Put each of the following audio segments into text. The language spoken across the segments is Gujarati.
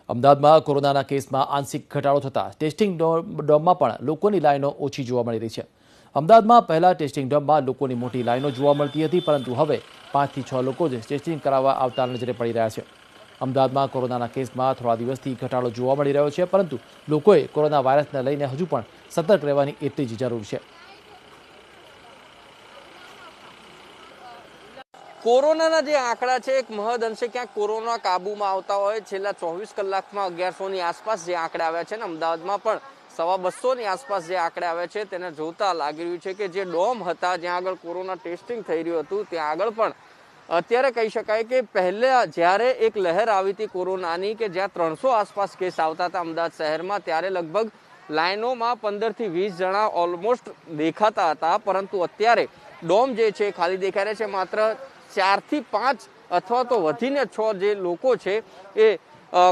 અમદાવાદમાં કોરોનાના કેસમાં આંશિક ઘટાડો થતાં ટેસ્ટિંગ ડોમમાં પણ લોકોની લાઈનો ઓછી જોવા મળી રહી છે। અમદાવાદમાં પહેલા ટેસ્ટિંગ ડોમમાં લોકોની મોટી લાઈનો જોવા મળતી હતી, પરંતુ હવે 5 થી 6 લોકો જ ટેસ્ટિંગ કરાવવા આવતા નજરે પડી રહ્યા છે। અમદાવાદમાં કોરોનાના કેસમાં થોડા દિવસથી ઘટાડો જોવા મળી રહ્યો છે, પરંતુ લોકોએ કોરોના વાયરસને લઈને હજુ પણ સતર્ક રહેવાની એટલી જ જરૂર છે। કોરોનાના જે આંકડા છે એક મહદ અંશે ક્યાંક કોરોના કાબૂમાં આવતા હોય। છેલ્લા 24 કલાકમાં 1100ની આસપાસ જે આંકડા આવ્યા છે ને અમદાવાદમાં પણ 250ની આસપાસ જે આંકડા આવ્યા છે તેને જોતા લાગી રહ્યું છે કે જે ડોમ હતા જ્યાં આગળ કોરોના ટેસ્ટિંગ થઈ રહ્યું હતું ત્યાં આગળ પણ અત્યારે કહી શકાય કે પહેલા જ્યારે એક લહેર આવી હતી કોરોનાની કે જ્યાં 300 આસપાસ કેસ આવતા હતા અમદાવાદ શહેરમાં, ત્યારે લગભગ લાઈનોમાં 15 થી 20 જણા ઓલમોસ્ટ દેખાતા હતા, પરંતુ અત્યારે ડોમ જે છે ખાલી દેખાઈ રહ્યા છે। માત્ર 4 થી 5 અથવા તો વધીને 6 જે લોકો છે એ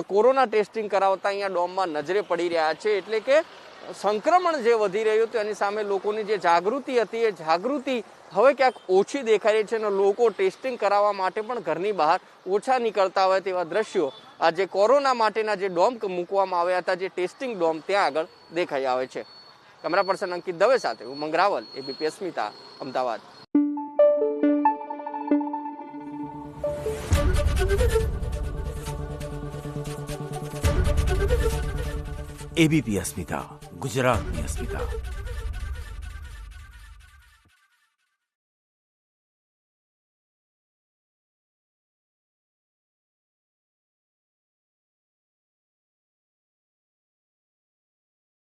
કોરોના ટેસ્ટિંગ કરાવતા અહીંયા ડોમમાં નજરે પડી રહ્યા છે। એટલે કે સંક્રમણ જે વધી રહ્યું હતું એની સામે લોકોની જે જાગૃતિ હતી એ જાગૃતિ હવે ક્યાંક ઓછી દેખાઈ રહી છે અને લોકો ટેસ્ટિંગ કરાવવા માટે પણ ઘરની બહાર ઓછા નીકળતા હોય તેવા દ્રશ્યો આ જે કોરોના માટેના જે ડોમ મૂકવામાં આવ્યા હતા, જે ટેસ્ટિંગ ડોમ, ત્યાં આગળ દેખાઈ આવે છે। કેમેરા પર્સન અંકિત દવે સાથે હું મંગરાવલ, એબીપી અસ્મિતા, અમદાવાદ। एबीपी अस्मिता, गुजरातनी अस्मिता।